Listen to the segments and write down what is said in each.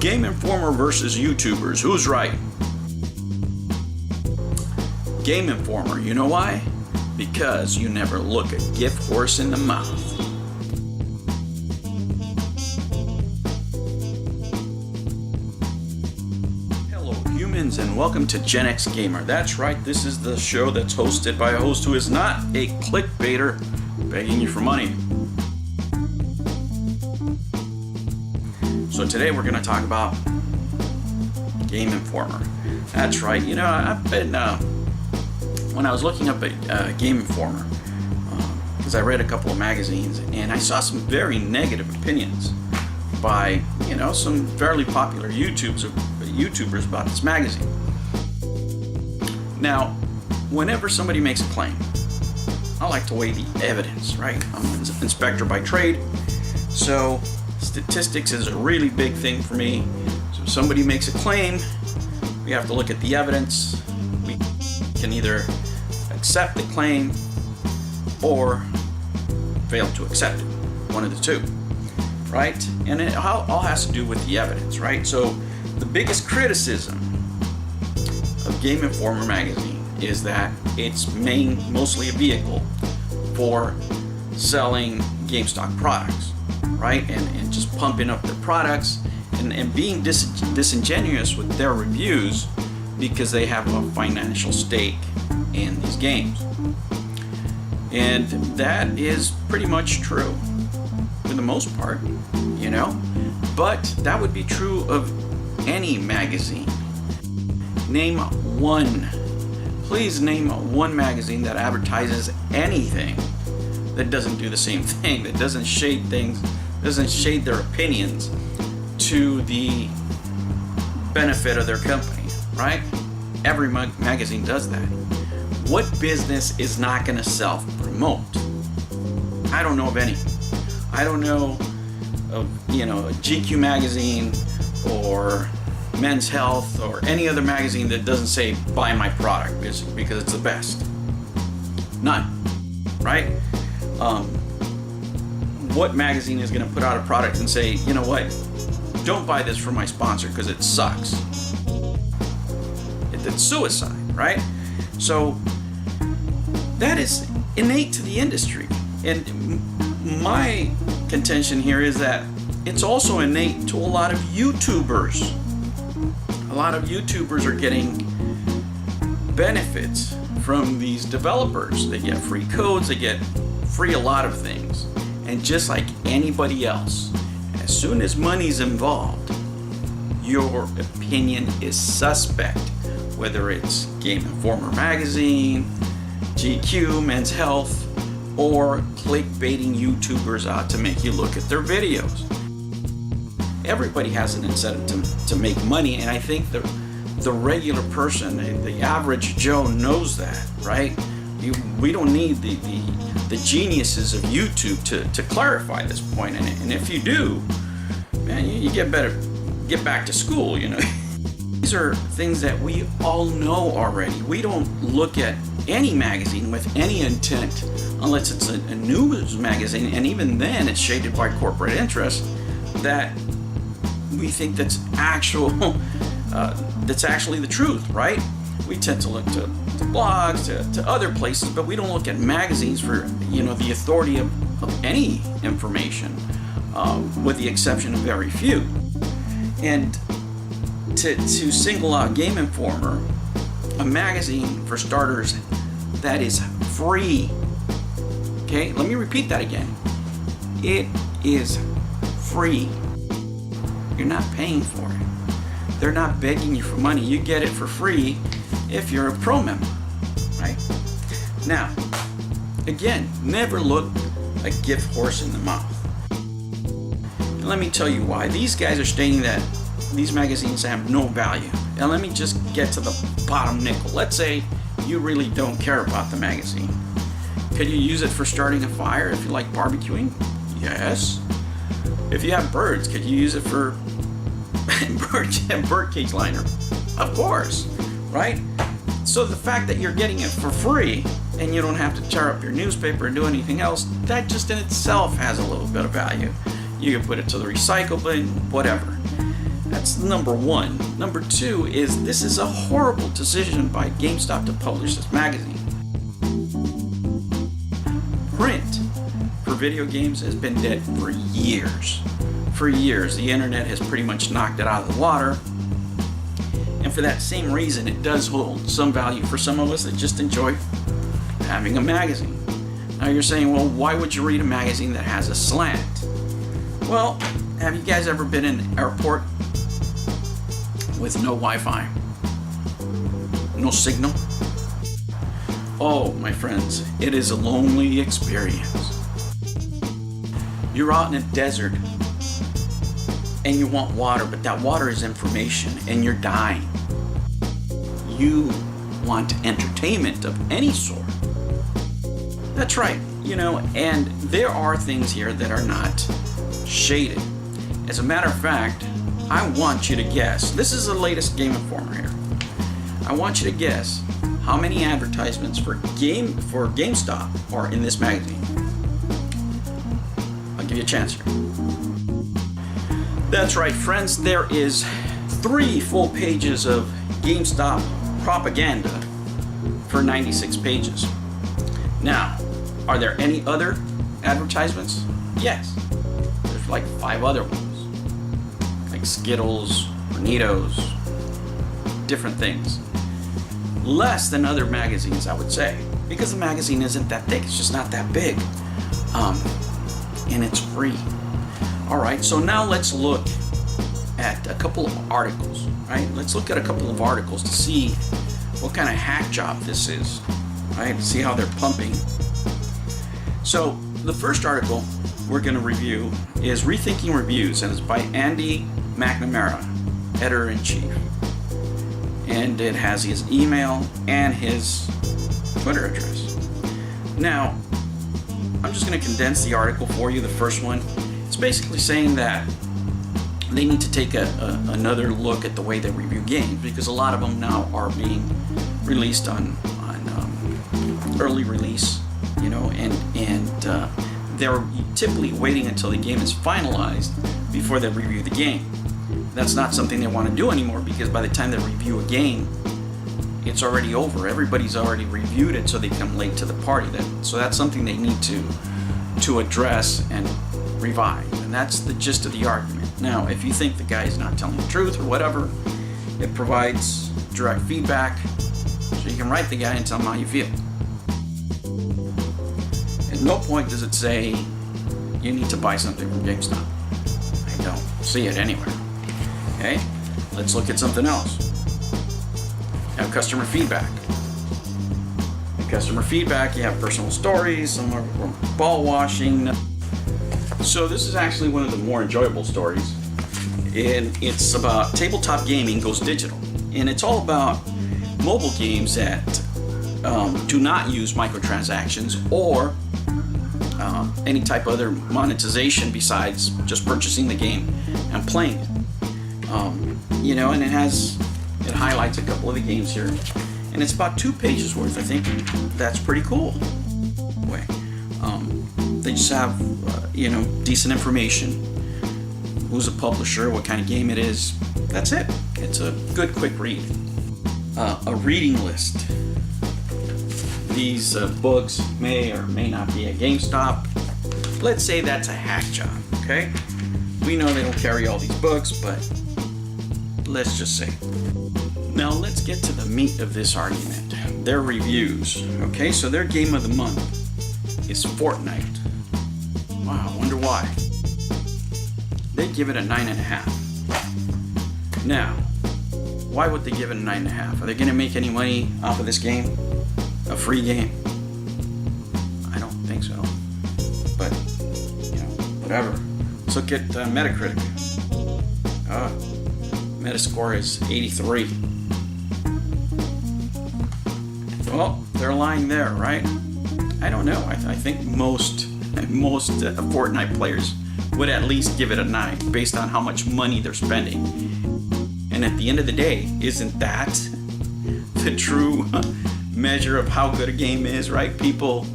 Game Informer versus YouTubers. Who's right? Game Informer. You know why? Because you never look a gift horse in the mouth. Hello humans and welcome to Gen X Gamer. That's right, this is the show that's hosted by a host who is not a clickbaiter begging you for money. So today we're going to talk about Game Informer. That's right, you know, I've been, when I was looking up at Game Informer, because I read a couple of magazines, and I saw some very negative opinions by, you know, some fairly popular YouTubers about this magazine. Now, whenever somebody makes a claim, I like to weigh the evidence, right? I'm an inspector by trade, so statistics is a really big thing for me. So if somebody makes a claim, we have to look at the evidence. We can either accept the claim or fail to accept it. One of the two, right? And it all has to do with the evidence, right? So the biggest criticism of Game Informer magazine is that it's mostly a vehicle for selling GameStop products, right? And just pumping up their products and being disingenuous with their reviews because they have a financial stake in these games. And that is pretty much true for the most part, you know? But that would be true of any magazine. Name one. Please name one magazine that advertises anything that doesn't do the same thing, that doesn't shade things, doesn't shade their opinions to the benefit of their company, right? Every magazine does that. What business is not going to self-promote? I don't know of any. I don't know of, you know, a GQ magazine or Men's Health or any other magazine that doesn't say buy my product because it's the best. None, right? What magazine is going to put out a product and say, you know what, don't buy this from my sponsor because it sucks? It's suicide, right? So that is innate to the industry. And my contention here is that it's also innate to a lot of YouTubers. A lot of YouTubers are getting benefits from these developers. They get free codes, they get free a lot of things. And just like anybody else, as soon as money's involved, your opinion is suspect. Whether it's Game Informer magazine, GQ, Men's Health, or clickbaiting YouTubers out to make you look at their videos. Everybody has an incentive to make money, and I think the regular person, the average Joe knows that, right? We don't need the geniuses of YouTube to clarify this point, and if you do, man, you get back to school, you know. These are things that we all know already. We don't look at any magazine with any intent unless it's a news magazine, and even then it's shaded by corporate interest that we think that's actually the truth, right? We tend to look to blogs, to other places, but we don't look at magazines for, you know, the authority of any information, with the exception of very few. And to single out Game Informer, a magazine for starters that is free. Okay, let me repeat that again. It is free. You're not paying for it. They're not begging you for money. You get it for free if you're a pro member, right? Now, again, never look a gift horse in the mouth. And let me tell you why. These guys are stating that these magazines have no value. And let me just get to the bottom nickel. Let's say you really don't care about the magazine. Could you use it for starting a fire if you like barbecuing? Yes. If you have birds, could you use it for bird cage liner? Of course, right? So the fact that you're getting it for free and you don't have to tear up your newspaper and do anything else, that just in itself has a little bit of value. You can put it to the recycle bin, whatever. That's number one. Number two is this is a horrible decision by GameStop to publish this magazine. Print for video games has been dead for years. For years, the internet has pretty much knocked it out of the water. And for that same reason, it does hold some value for some of us that just enjoy having a magazine. Now you're saying, well, why would you read a magazine that has a slant? Well, have you guys ever been in an airport with no Wi-Fi? No signal? Oh, my friends, it is a lonely experience. You're out in a desert and you want water, but that water is information and you're dying. You want entertainment of any sort. That's right, and there are things here that are not shaded. As a matter of fact, I want you to guess. This is the latest Game Informer here. I want you to guess how many advertisements for GameStop are in this magazine. I'll give you a chance here. That's right, friends. There is 3 full pages of GameStop propaganda for 96 pages. Now, are there any other advertisements? Yes. There's like 5 other ones, like Skittles, Bonitos, different things. Less than other magazines, I would say, because the magazine isn't that thick. It's just not that big, and it's free. All right, so now let's look at a couple of articles. Right? Let's look at a couple of articles to see what kind of hack job this is. Right? See how they're pumping. So the first article we're going to review is Rethinking Reviews, and it's by Andy McNamara, editor-in-chief. And it has his email and his Twitter address. Now, I'm just going to condense the article for you, the first one. It's basically saying that they need to take another look at the way they review games, because a lot of them now are being released on early release, and they're typically waiting until the game is finalized before they review the game. That's not something they want to do anymore, because by the time they review a game, it's already over. Everybody's already reviewed it, so they come late to the party. So that's something they need to address and revise, and that's the gist of the argument. Now, if you think the guy is not telling the truth or whatever, it provides direct feedback, so you can write the guy and tell him how you feel. At no point does it say you need to buy something from GameStop. I don't see it anywhere. Okay, let's look at something else. Have customer feedback. In customer feedback, you have personal stories, some are from ball washing. So this is actually one of the more enjoyable stories, and it's about tabletop gaming goes digital, and it's all about mobile games that do not use microtransactions or any type of other monetization besides just purchasing the game and playing it. And it highlights a couple of the games here, and it's about 2 pages worth. I think that's pretty cool. They just have decent information. Who's a publisher? What kind of game it is? That's it. It's a good, quick read. A reading list. These books may or may not be at GameStop. Let's say that's a hack job. Okay, we know they don't carry all these books, but let's just say. Now let's get to the meat of this argument. Their reviews. Okay, so their game of the month is Fortnite. Wow, I wonder why. They give it a 9.5. Now, why would they give it a 9.5? Are they going to make any money off of this game? A free game? I don't think so. But, whatever. Let's look at Metacritic. Metascore is 83. Well, they're lying there, right? I don't know. I think most Fortnite players would at least give it a 9 based on how much money they're spending. And at the end of the day, isn't that the true measure of how good a game is, right? People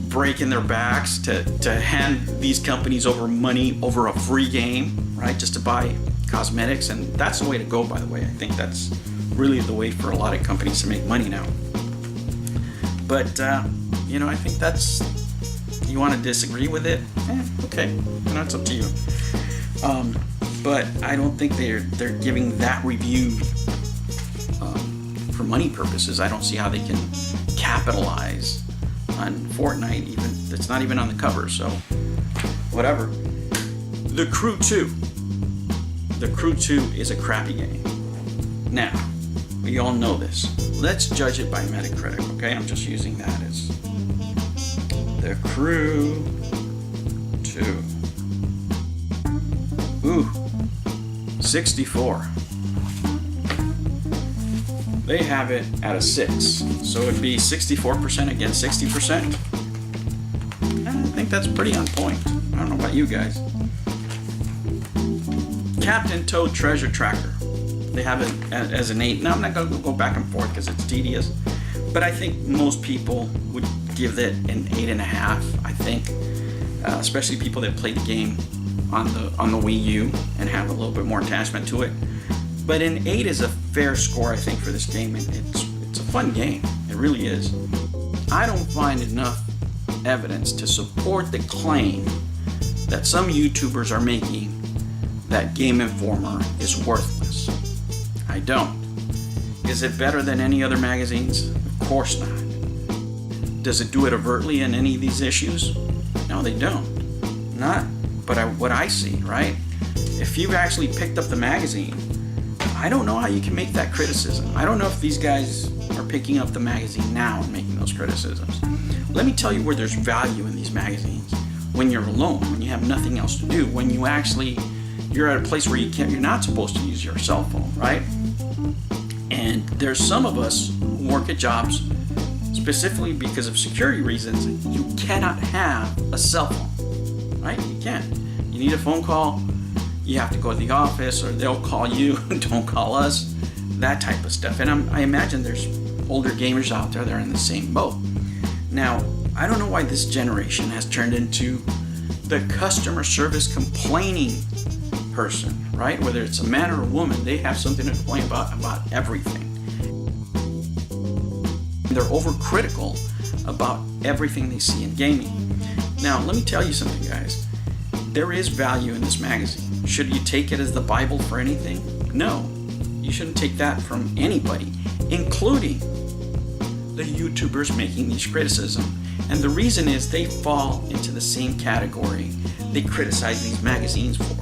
breaking their backs to hand these companies over money over a free game, right? Just to buy cosmetics, and that's the way to go, by the way. I think that's really the way for a lot of companies to make money now. But, you know, I think that's, you want to disagree with it? Okay, you know, it's up to you. But I don't think they're giving that review for money purposes. I don't see how they can capitalize on Fortnite, even it's not even on the cover, so whatever. The Crew 2. The Crew 2 is a crappy game. Now, we all know this. Let's judge it by Metacritic, okay? I'm just using that as The Crew 2. Ooh, 64. They have it at a 6, so it'd be 64% against 60%. I think that's pretty on point. I don't know about you guys. Captain Toad Treasure Tracker. They have it as an 8. Now I'm not going to go back and forth because it's tedious, but I think most people would give it an 8.5. I think, especially people that play the game on the Wii U and have a little bit more attachment to it. But an 8 is a fair score, I think, for this game. It's a fun game. It really is. I don't find enough evidence to support the claim that some YouTubers are making that Game Informer is worthless. I don't. Is it better than any other magazines? Of course not. Does it do it overtly in any of these issues? No, they don't. Not, but what I see, right? If you've actually picked up the magazine, I don't know how you can make that criticism. I don't know if these guys are picking up the magazine now and making those criticisms. Let me tell you where there's value in these magazines. When you're alone, when you have nothing else to do, when you're at a place where you're not supposed to use your cell phone, right? And there's some of us who work at jobs specifically because of security reasons. You cannot have a cell phone, right? You can't. You need a phone call. You have to go to the office, or they'll call you. Don't call us. That type of stuff. And I imagine there's older gamers out there that are in the same boat. Now, I don't know why this generation has turned into the customer service complaining person, right? Whether it's a man or a woman, they have something to complain about everything. They're overcritical about everything they see in gaming. Now, let me tell you something, guys. There is value in this magazine. Should you take it as the Bible for anything? No. You shouldn't take that from anybody, including the YouTubers making these criticisms. And the reason is they fall into the same category they criticize these magazines for,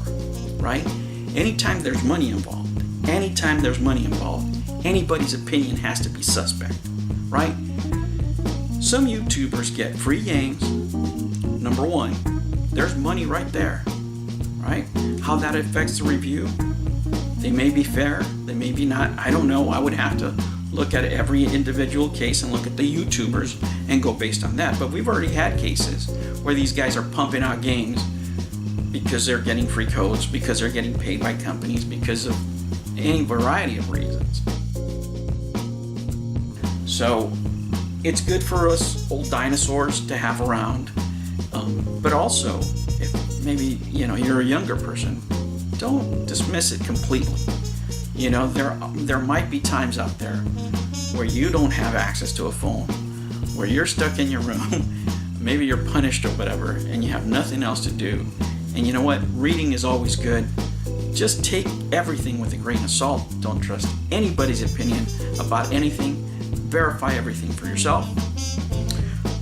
right? Anytime there's money involved, anybody's opinion has to be suspect, right? Some YouTubers get free games. Number one, there's money right there, right? How that affects the review, they may be fair, they may be not. I don't know. I would have to look at every individual case and look at the YouTubers and go based on that. But we've already had cases where these guys are pumping out games because they're getting free codes, because they're getting paid by companies, because of any variety of reasons. So it's good for us old dinosaurs to have around. But also, if maybe you're a younger person, don't dismiss it completely. There might be times out there where you don't have access to a phone, where you're stuck in your room, maybe you're punished or whatever, and you have nothing else to do. And you know what? Reading is always good. Just take everything with a grain of salt. Don't trust anybody's opinion about anything. Verify everything for yourself.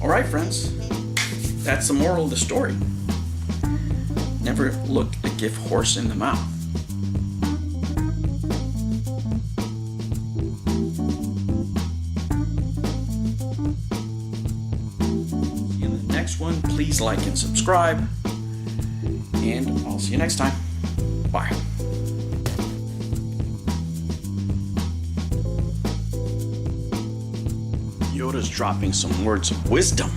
All right, friends. That's the moral of the story. Never look a gift horse in the mouth. In the next one, please like and subscribe. And I'll see you next time. Bye. Yoda's dropping some words of wisdom.